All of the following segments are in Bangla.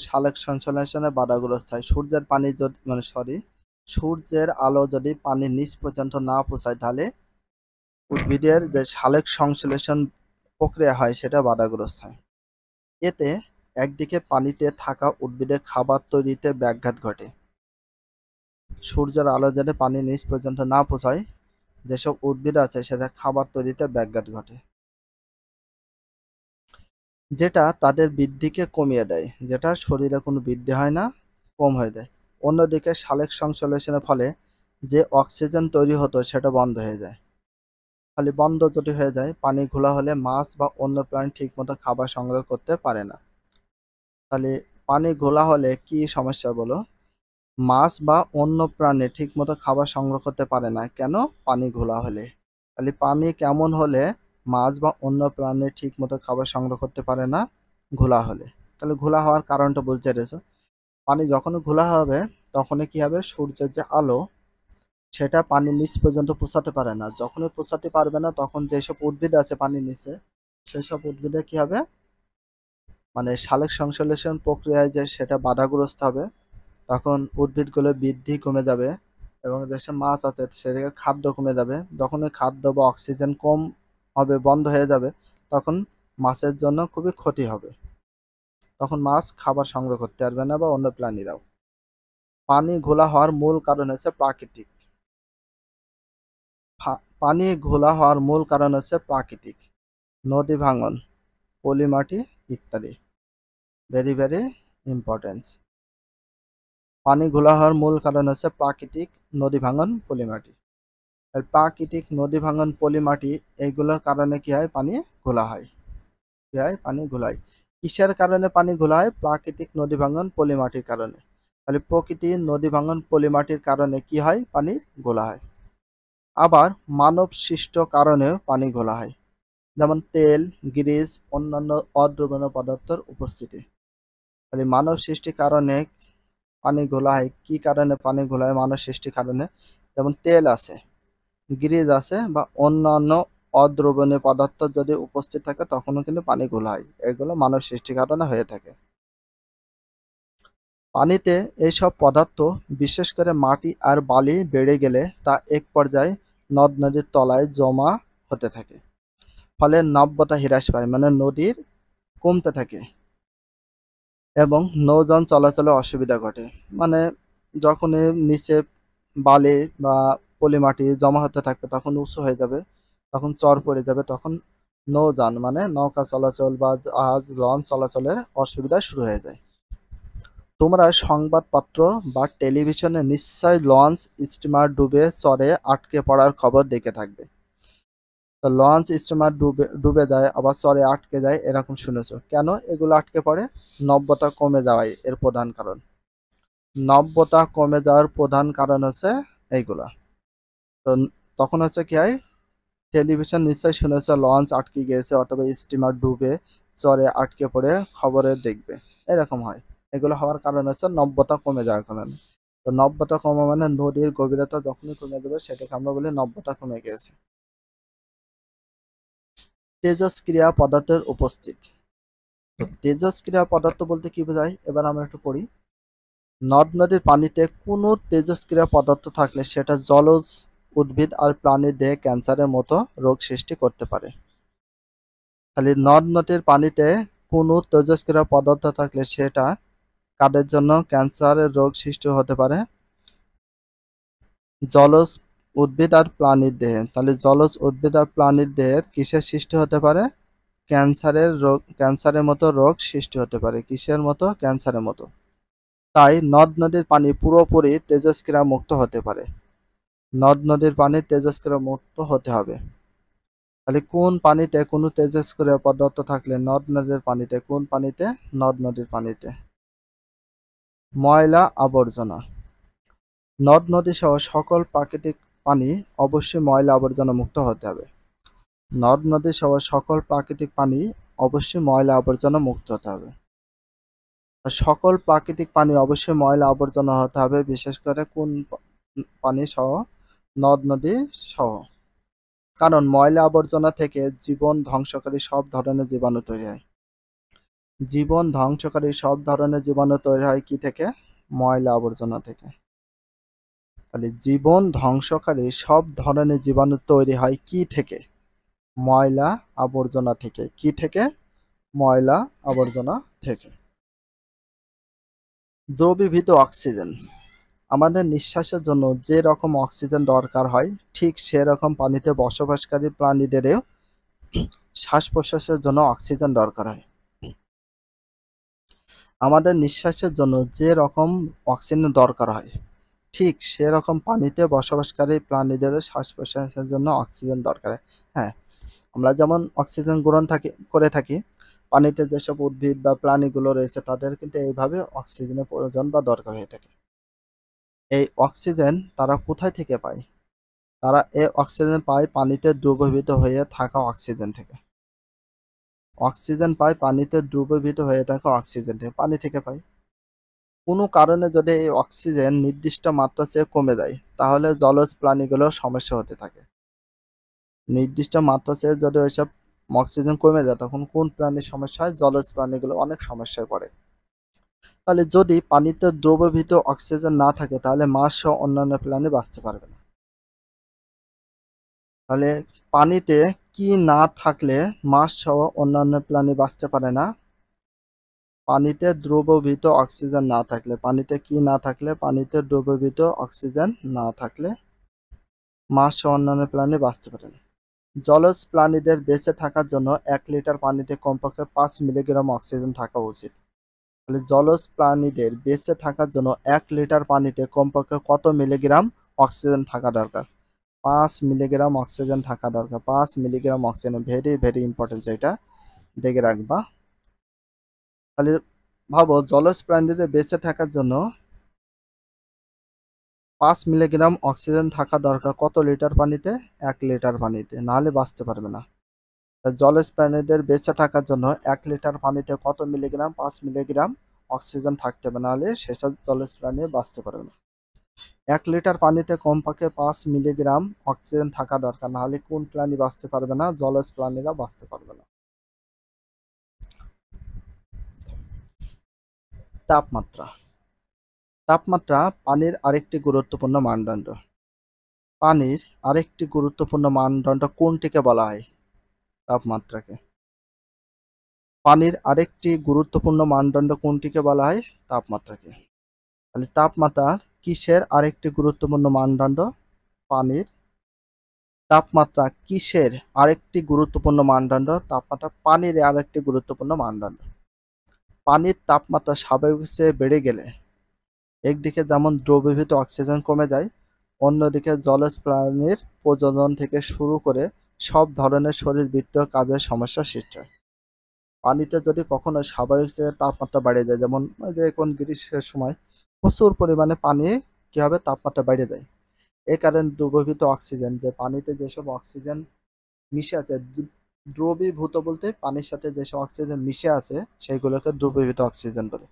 সালোক সংশ্লেষণে বাধাগ্রস্ত হয়। সূর্যের পানি যদি সূর্যের আলো যদি পানির নিচ পর্যন্ত না পৌঁছায় তাহলে উদ্ভিদের যে সালোক সংশ্লেষণ প্রক্রিয়া হয় সেটা বাধাগ্রস্ত হয়। এতে একদিকে পানিতে থাকা উদ্ভিদের খাবার তৈরিতে ব্যাঘাত ঘটে। সূর্যের আলো যাতে পানির নিচ পর্যন্ত না পৌঁছায় যেসব উদ্ভিদ আছে সেটা খাবার তৈরিতে ব্যাঘাত ঘটে, যেটা তাদের বৃদ্ধিকে কমিয়ে দেয়, যেটা শরীরে কোনো বৃদ্ধি হয় না, কম হয়ে যায়। অন্যদিকে সালোক সংশ্লেষণের ফলে যে অক্সিজেন তৈরি হতো সেটা বন্ধ হয়ে যায়। খালি বন্ধ যদি হয়ে যায়, পানি ঘোলা হলে মাছ বা অন্য প্রাণী ঠিকমতো খাবার সংগ্রহ করতে পারে না। তাহলে পানি ঘোলা হলে কি সমস্যা বলো? মাছ বা অন্য প্রাণী ঠিকমতো খাবার সংগ্রহ করতে পারে না। কেন? পানি ঘোলা হলে। তাহলে পানি কেমন হলে মাছ বা অন্য প্রাণী ঠিকমতো খাবার সংগ্রহ করতে পারে না? ঘোলা হলে। তাহলে ঘোলা হওয়ার কারণটা বুঝতে পেরেছো। পানি যখন ঘোলা হবে তখনই কি হবে, সূর্যের যে আলো সেটা পানির নিচ পর্যন্ত পৌঁছাতে পারে না। যখনই পৌঁছাতে পারবে না তখন যেসব উদ্ভিদ আছে পানির নিচে সেসব উদ্ভিদে কি হবে, সালোক সংশ্লেষণ প্রক্রিয়ায় যে সেটা বাধাগ্রস্ত হবে। তখন উদ্ভিদগুলোর বৃদ্ধি কমে যাবে এবং যেসব মাছ আছে সেদিকে খাদ্য কমে যাবে। যখন ওই খাদ্য বা অক্সিজেন কম হবে, বন্ধ হয়ে যাবে, তখন মাছের জন্য খুবই ক্ষতি হবে। তখন মাছ খাবার সংগ্রহ করতে পারবে না বা অন্য প্রাণীরাও। পানি ঘোলা হওয়ার মূল কারণ হচ্ছে প্রাকৃতিক। পানি ঘোলা হওয়ার মূল কারণ হচ্ছে প্রাকৃতিক। নদী ভাঙন, পলি মাটি ইত্যাদি। Very very important. পানি ঘোলা হওয়ার মূল কারণ হচ্ছে প্রাকৃতিক, নদী ভাঙন, পলি মাটি। আর প্রাকৃতিক, নদী ভাঙন, পলি মাটি এইগুলোর কারণে কি হয়, পানি ঘোলা হয়। কি হয়, পানি ঘোলা হয়। কিসের কারণে পানি ঘোলা হয়? প্রাকৃতিক, নদী ভাঙন, পলি মাটির কারণে। তাহলে প্রকৃতির নদী ভাঙন, পলি মাটির কারণে কি হয়, পানি ঘোলা হয়। আবার মানব সৃষ্ট কারণেও পানি ঘোলা হয়, যেমন তেল, গ্রিস, অন্যান্য অদ্রবণীয় পদার্থের উপস্থিতি। তাহলে মানব সৃষ্টির কারণে পানি ঘোলা হয়। কি কারণে পানি ঘোলা হয়? মানব সৃষ্টির কারণে। যেমন তেল আছে, গ্রিজ আছে বা অন্যান্য অদ্রবণীয় পদার্থ যদি উপস্থিত থাকে তখনও কিন্তু পানি ঘোলা হয়। এগুলো মানব সৃষ্টির কারণে হয়ে থাকে। পানিতে এইসব পদার্থ, বিশেষ করে মাটি আর বালি বেড়ে গেলে তা এক পর্যায়ে নদ নদীর তলায় জমা হতে থাকে। ফলে নাব্যতা হ্রাস পায়, নদীর কমতে থাকে এবং নৌযান চলাচলে অসুবিধা ঘটে। মানে যখনই নিচে বালি বা পলি মাটি জমা হতে থাকবে তখন উঁচু হয়ে যাবে, তখন চর পড়ে যাবে, তখন নৌযান নৌকা চলাচল বা জাহাজ, লঞ্চ চলাচলের অসুবিধা শুরু হয়ে যায়। তোমরা সংবাদপত্র বা টেলিভিশনে নিশ্চয় লঞ্চ, স্টিমার ডুবে চরে আটকে পড়ার খবর দেখে থাকবে। তো লঞ্চ, স্টিমার ডুবে যায়, আবার চরে আটকে যায়, এরকম শুনেছো। কেন এগুলো আটকে পড়ে? নব্যতা কমে যাওয়াই এর প্রধান কারণ। নব্যতা কমে যাওয়ার প্রধান কারণ হচ্ছে এইগুলা। তো তখন হচ্ছে কি হয়, টেলিভিশন নিশ্চয়ই শুনেছো লঞ্চ আটকে গিয়েছে অথবা স্টিমার ডুবে চরে আটকে পড়ে খবরে দেখবে, এরকম হয়। এগুলো হওয়ার কারণ হচ্ছে নব্যতা কমে যাওয়ার কারণে। তো নব্যতা কমা নদীর গভীরতা যখনই কমে যাবে সেটাকে আমরা বলি নব্যতা কমে গিয়েছে। তেজস্ক্রিয়া পদার্থের উপস্থিত। তো তেজস্ক্রিয়া পদার্থ বলতে কি বোঝায় এবার আমরা একটু পড়ি। নদ নদীর পানিতে কোনো তেজস্ক্রিয়া পদার্থ থাকলে সেটা জলজ উদ্ভিদ আর প্রাণীর দেহে ক্যান্সারের মতো রোগ সৃষ্টি করতে পারে। খালি নদ নদীর পানিতে কোনো তেজস্ক্রিয় পদার্থ থাকলে সেটা কাদের জন্য ক্যান্সারের রোগ সৃষ্টি হতে পারে? জলজ উদ্ভিদ আর প্রাণীর দেহে। তাহলে জলজ উদ্ভিদ আর প্রাণীর দেহের কিসের সৃষ্টি হতে পারে? ক্যান্সারের রোগ, ক্যান্সারের মতো রোগ সৃষ্টি হতে পারে। কিসের মতো? ক্যান্সারের মতো। তাই নদ নদীর পানি পুরোপুরি তেজস্ক্রিয়া মুক্ত হতে পারে। নদ নদীর পানি তেজস্ক্রিয়া মুক্ত হতে হবে। তাহলে কোন পানিতে কোনো তেজস্ক্রিয় পদার্থ থাকলে? নদ নদীর পানিতে। কোন পানিতে? নদ নদীর পানিতে। ময়লা আবর্জনা। নদ নদী সহ সকল প্রাকৃতিক পানি অবশ্যই ময়লা আবর্জনা মুক্ত হতে হবে। নদ নদী সহ সকল প্রাকৃতিক পানি অবশ্যই ময়লা আবর্জনা মুক্ত হতে হবে। সকল প্রাকৃতিক পানি অবশ্যই ময়লা আবর্জনা হতে হবে, বিশেষ করে কোন পানি সহ? নদ নদী সহ। কারণ ময়লা আবর্জনা থেকে জীবন ধ্বংসকারী সব ধরনের জীবাণু তৈরি হয়। জীবন ধ্বংসকারী সব ধরনের জীবাণু তৈরি হয় কি থেকে? ময়লা আবর্জনা থেকে। তাহলে জীবন ধ্বংসকারী সব ধরনের জীবাণু তৈরি হয় কি থেকে? ময়লা আবর্জনা থেকে। কি থেকে? ময়লা আবর্জনা থেকে। দ্রবীভূত অক্সিজেন। আমাদের নিঃশ্বাসের জন্য যে রকম অক্সিজেন দরকার হয় ঠিক সেরকম পানিতে বসবাসকারী প্রাণীদেরও শ্বাস প্রশ্বাসের জন্য অক্সিজেন দরকার হয়। আমাদের নিঃশ্বাসের জন্য যে রকম অক্সিজেন দরকার হয় ঠিক সেরকম পানিতে বসবাসকারী প্রাণীদেরও শ্বাস প্রশ্বাসের জন্য অক্সিজেন দরকার হয়। হ্যাঁ, আমরা যেমন অক্সিজেন গ্রহণ করে থাকি, পানিতে যেসব উদ্ভিদ বা প্রাণীগুলো রয়েছে তাদের কিন্তু এইভাবে অক্সিজেনের প্রয়োজন বা দরকার হয়ে থাকে। এই অক্সিজেন তারা কোথায় থেকে পায়? তারা এই অক্সিজেন পায় পানিতে দ্রবীভূত হয়ে থাকা অক্সিজেন থেকে। অক্সিজেন পায় পানিতে দ্রবীভূত হয়ে থাকা অক্সিজেন থেকে, পানি থেকে পায়। কোনো কারণে যদি এই অক্সিজেন নির্দিষ্ট মাত্রা চেয়ে কমে যায় তাহলে জলজ প্রাণীগুলোর সমস্যা হতে থাকে। নির্দিষ্ট মাত্রা চেয়ে যদি ওইসব অক্সিজেন কমে যায় তখন কোন প্রাণীর সমস্যা হয়? জলজ প্রাণীগুলো অনেক সমস্যায় পড়ে। তাহলে যদি পানিতে দ্রবীভূত অক্সিজেন না থাকে তাহলে মাছ সহ অন্যান্য প্রাণী বাঁচতে পারবে না। তাহলে পানিতে কি না থাকলে মাছ সহ অন্যান্য প্রাণী বাঁচতে পারে না? পানিতে দ্রবীভূত অক্সিজেন না থাকলে। পানিতে কি না থাকলে? পানিতে দ্রবীভূত অক্সিজেন না থাকলে মাছ সহ অন্যান্য প্রাণী বাঁচতে পারে না। জলজ প্রাণীদের বেঁচে থাকার জন্য 1 লিটার পানিতে কমপক্ষে 5 মিলিগ্রাম অক্সিজেন থাকা উচিত। তাহলে জলজ প্রাণীদের বেঁচে থাকার জন্য 1 লিটার পানিতে কমপক্ষে কত মিলিগ্রাম অক্সিজেন থাকা দরকার? 5 মিলিগ্রাম অক্সিজেন থাকা দরকার। 5 milligram oxygen, very very important, এটা দেখে রাখবা। তাহলে ভাবো জলজ প্রাণীদের বেঁচে থাকার জন্য 5 মিলিগ্রাম অক্সিজেন থাকা দরকার কত লিটার পানিতে? 1 লিটার পানিতে, নাহলে বাঁচতে পারবে না। জলজ প্রাণীদের বেঁচে থাকার জন্য 1 লিটার পানিতে কত মিলিগ্রাম? 5 মিলিগ্রাম অক্সিজেন থাকতে হবে, নাহলে সেসব জলজ প্রাণী বাঁচতে পারবে না। 1 লিটার পানিতে কমপক্ষে 5 মিলিগ্রাম অক্সিজেন থাকা দরকার, নাহলে কোন প্রাণী বাঁচতে পারবে না? জলজ প্রাণীরা বাঁচতে পারবে না। তাপমাত্রা। তাপমাত্রা পানির আরেকটি গুরুত্বপূর্ণ মানদণ্ড। পানির আরেকটি গুরুত্বপূর্ণ মানদণ্ড কোনটিকে বলা হয়? তাপমাত্রাকে। পানির আরেকটি গুরুত্বপূর্ণ মানদণ্ড কোনটিকে বলা হয়? তাপমাত্রাকে। তাহলে তাপমাত্রা কিসের আরেকটি গুরুত্বপূর্ণ মানদণ্ড? পানির। তাপমাত্রা কিসের আরেকটি গুরুত্বপূর্ণ মানদণ্ড? তাপমাত্রা পানির আরেকটি গুরুত্বপূর্ণ মানদণ্ড। পানির তাপমাত্রা স্বাভাবিক চেয়ে বেড়ে গেলে একদিকে যেমন দ্রবীভূত অক্সিজেন কমে যায়, অন্যদিকে জলজ প্রাণীর প্রজনন থেকে শুরু করে সব ধরনের শরীরবৃত্তীয় কাজের সমস্যা সৃষ্টি হয়। পানিতে যদি কখনো স্বাভাবিক চেয়ে তাপমাত্রা বেড়ে যায়, যেমন ওই যে এখন গ্রীষ্মের সময় প্রচুর পরিমাণে পানি কি হবে? তাপমাত্রা বেড়ে যায়। এই কারণে দ্রবীভূত অক্সিজেন, যে পানিতে যেসব অক্সিজেন মিশে আছে, দ্রবীভূত বলতে পানির সাথে যেসব অক্সিজেন মিশে আছে সেইগুলোকে দ্রবীভূত অক্সিজেন বলে।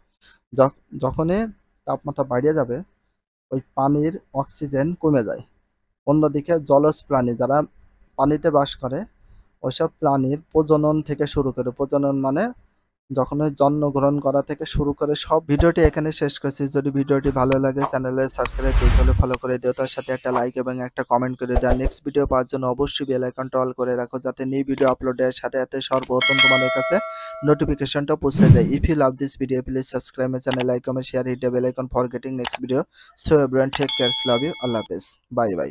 যখনই তাপমাত্রা বাড়িয়ে যাবে ওই পানির অক্সিজেন কমে যায়। অন্যদিকে জলজ প্রাণী যারা পানিতে বাস করে ওইসব প্রাণীর প্রজনন থেকে শুরু করে, প্রজনন মানে যখন জন্মগ্রহণ করা থেকে শুরু করে সব। ভিডিওটি এখানে শেষ করছি। যদি ভিডিওটি ভালো লাগে চ্যানেলে সাবস্ক্রাইব করতে হলে ফলো করে দিও, তার সাথে একটা লাইক এবং একটা কমেন্ট করে দেওয়া। নেক্সট ভিডিও পাওয়ার জন্য অবশ্যই বেল আইকনটা অল করে রাখো, যাতে নিউ ভিডিও আপলোডের সাথে সাথে সর্বপ্রথম তোমাদের কাছে নোটিফিকেশনটা পৌঁছে যায়। If you love this video please subscribe my channel, like comment share, hit the bell icon for getting next video. So everyone take care, love you, আল্লাহ হাফেজ, বাই বাই।